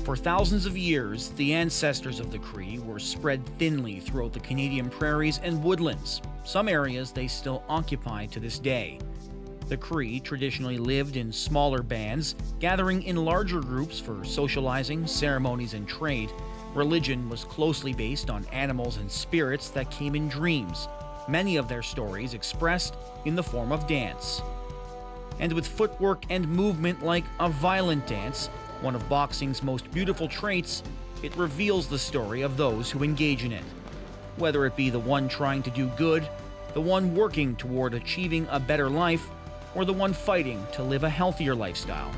For thousands of years, the ancestors of the Cree were spread thinly throughout the Canadian prairies and woodlands. Some areas they still occupy to this day. The Cree traditionally lived in smaller bands, gathering in larger groups for socializing, ceremonies, and trade. Religion was closely based on animals and spirits that came in dreams, many of their stories expressed in the form of dance. And with footwork and movement like a violent dance, one of boxing's most beautiful traits, it reveals the story of those who engage in it. Whether it be the one trying to do good, the one working toward achieving a better life, or the one fighting to live a healthier lifestyle.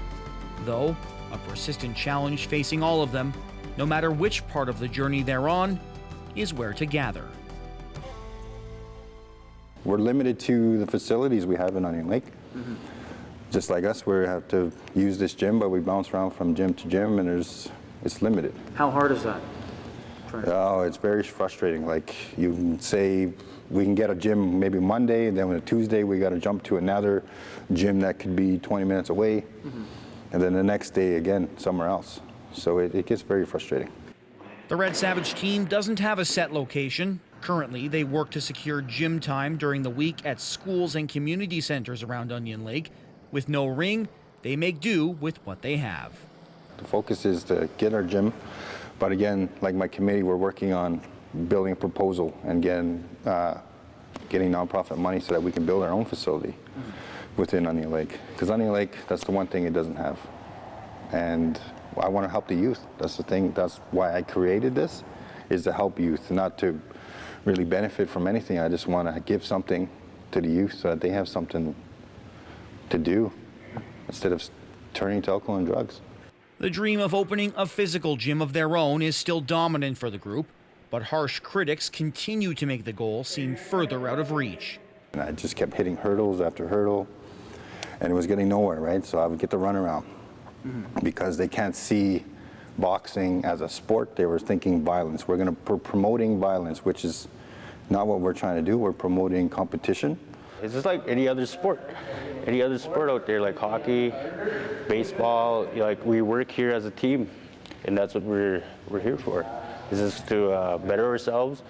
Though, a persistent challenge facing all of them, no matter which part of the journey they're on, is where to gather. We're limited to the facilities we have in Onion Lake. Just like us, we have to use this gym, but we bounce around from gym to gym, and it's limited. How hard is that? Oh, it's very frustrating. Like, you say we can get a gym maybe Monday, and then on a Tuesday we got to jump to another gym that could be 20 minutes away, and then the next day again somewhere else. So it gets very frustrating. The Red Savage team doesn't have a set location. Currently, they work to secure gym time during the week at schools and community centers around Onion Lake. With no ring, they make do with what they have. The focus is to get our gym, but again, like my committee, we're working on building a proposal and getting nonprofit money so that we can build our own facility within Onion Lake. Because Onion Lake, that's the one thing it doesn't have. And I want to help the youth. That's the thing. That's why I created this, is to help youth, not to really benefit from anything. I just want to give something to the youth so that they have something to do instead of turning to alcohol and drugs. The dream of opening a physical gym of their own is still dominant for the group, but harsh critics continue to make the goal seem further out of reach. And I just kept hitting hurdles after hurdle, and it was getting nowhere, right? So I would get the runaround because they can't see boxing as a sport. They were thinking violence. We're promoting violence, which is not what we're trying to do. We're promoting competition. It's just like any other sport out there, like hockey, baseball. Like, we work here as a team, and that's what we're here for. This is to better ourselves,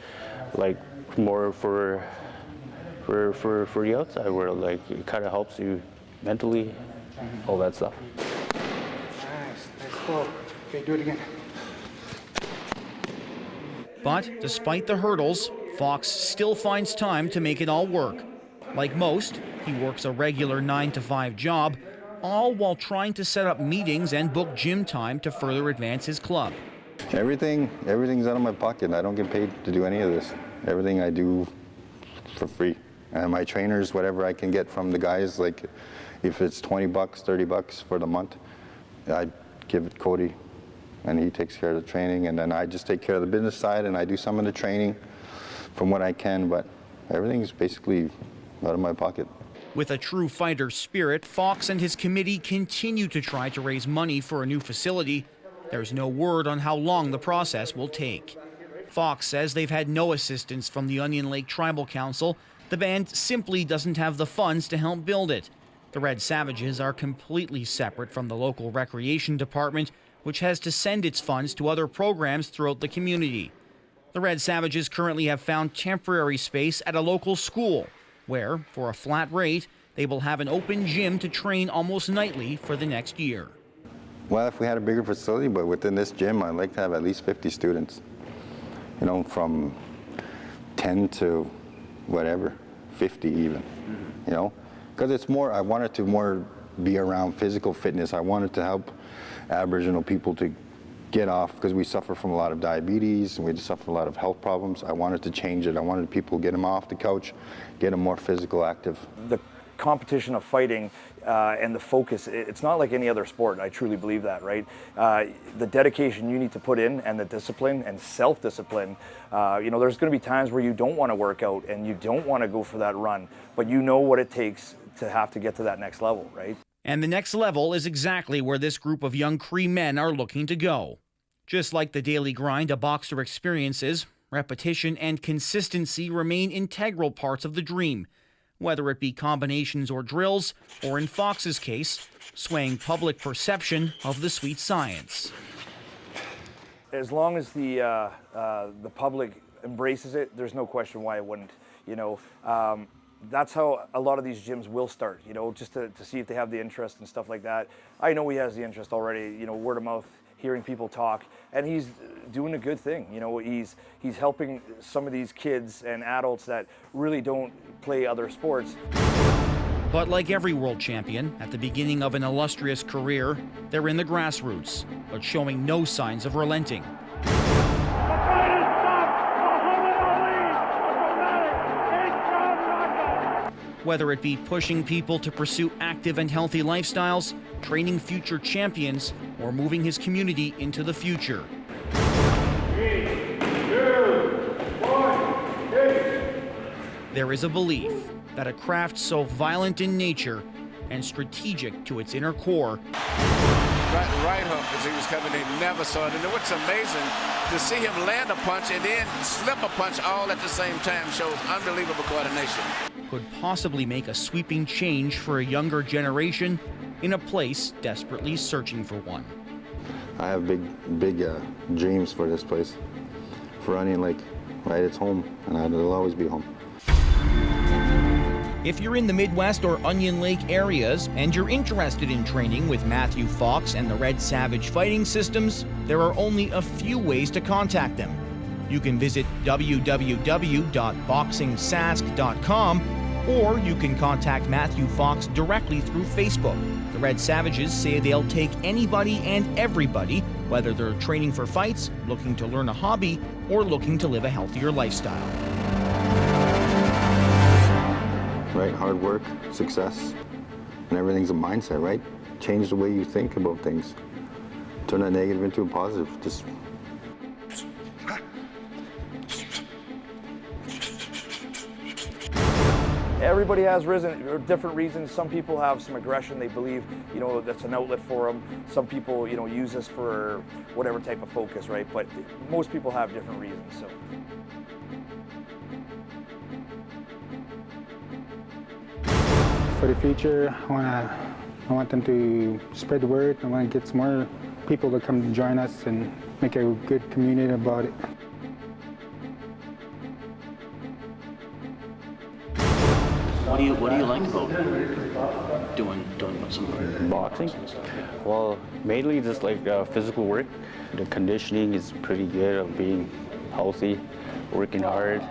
like more for the outside world. Like, it kind of helps you mentally, all that stuff. Nice flow. Okay, do it again. But despite the hurdles, Fox still finds time to make it all work. Like most, he works a regular 9-to-5 job, all while trying to set up meetings and book gym time to further advance his club. Everything's out of my pocket. I don't get paid to do any of this. Everything I do for free. And my trainers, whatever I can get from the guys, like if it's $20, $30 for the month, I give it Cody, and he takes care of the training, and then I just take care of the business side, and I do some of the training from what I can, but everything's basically out of my pocket. With a true fighter spirit, Fox and his committee continue to try to raise money for a new facility. There's no word on how long the process will take. Fox says they've had no assistance from the Onion Lake Tribal Council. The band simply doesn't have the funds to help build it. The Red Savages are completely separate from the local recreation department, which has to send its funds to other programs throughout the community. The Red Savages currently have found temporary space at a local school, where, for a flat rate, they will have an open gym to train almost nightly for the next year. Well, if we had a bigger facility, but within this gym, I'd like to have at least 50 students. You know, from 10 to whatever, 50 even, you know? Because it's more, I want it to more be around physical fitness. I wanted to help Aboriginal people to get off, because we suffer from a lot of diabetes and we just suffer a lot of health problems. I wanted to change it. I wanted people to get them off the couch, get them more physical active. The competition of fighting and the focus, it's not like any other sport. I truly believe that, right? The dedication you need to put in, and the discipline and self-discipline. You know, there's going to be times where you don't want to work out and you don't want to go for that run, but you know what it takes to have to get to that next level, right? And the next level is exactly where this group of young Cree men are looking to go. Just like the daily grind a boxer experiences, repetition and consistency remain integral parts of the dream, whether it be combinations or drills, or in Fox's case, swaying public perception of the sweet science. as long as the public embraces it, there's no question why it wouldn't. You know, that's how a lot of these gyms will start. You know, just to see if they have the interest and stuff like that. I know he has the interest already. You know, word of mouth, hearing people talk, and he's doing a good thing. You know, he's helping some of these kids and adults that really don't play other sports. But like every world champion, at the beginning of an illustrious career, they're in the grassroots, but showing no signs of relenting. Whether it be pushing people to pursue active and healthy lifestyles, training future champions, or moving his community into the future. 3, 2, 1, there is a belief that a craft so violent in nature and strategic to its inner core. Right hook as he was coming in, never saw it. And what's amazing, to see him land a punch and then slip a punch all at the same time shows unbelievable coordination. Could possibly make a sweeping change for a younger generation in a place desperately searching for one. I have big dreams for this place, for Onion Lake. Right, it's home, and it'll always be home. If you're in the Midwest or Onion Lake areas and you're interested in training with Matthew Fox and the Red Savage Fighting Systems, there are only a few ways to contact them. You can visit www.boxingsask.com, or you can contact Matthew Fox directly through Facebook. The Red Savages say they'll take anybody and everybody, whether they're training for fights, looking to learn a hobby, or looking to live a healthier lifestyle. Right, hard work, success, and everything's a mindset, right? Change the way you think about things. Turn a negative into a positive. Just everybody has different reasons. Some people have some aggression. They believe, you know, that's an outlet for them. Some people, you know, use this for whatever type of focus, right? But most people have different reasons. So. For the future, I want them to spread the word. I want to get some more people to come join us and make a good community about it. What do you like about doing some Boxing? Well, mainly just like physical work. The conditioning is pretty good of being healthy, working hard,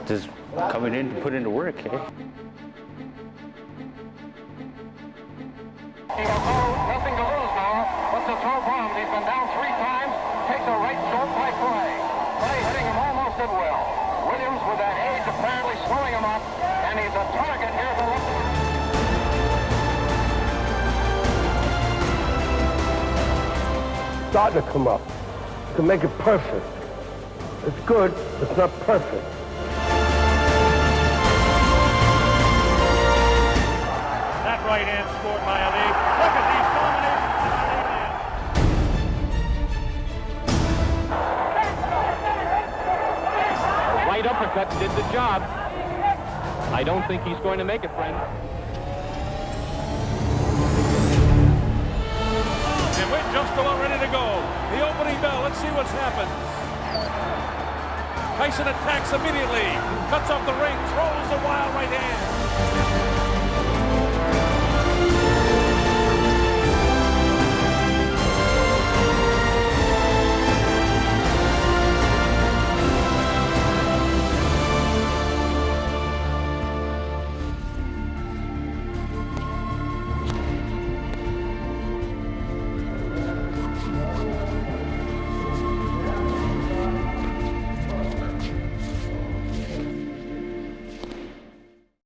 just coming in to put into work, eh? Nothing to lose now, but to throw bombs. He's been down 3 times, takes a right short by Clay. Clay hitting him almost at will. Williams with that age apparently slowing him up, and he's a target near the left. Starting to come up, to make it perfect. It's good, it's not perfect. That right hand scored by Ali. Look at these combinations. A right uppercut did the job. I don't think he's going to make it, friend. And we're just about ready to go. The opening bell. Let's see what's happened. Tyson attacks immediately. Cuts off the ring. Throws the wild right hand.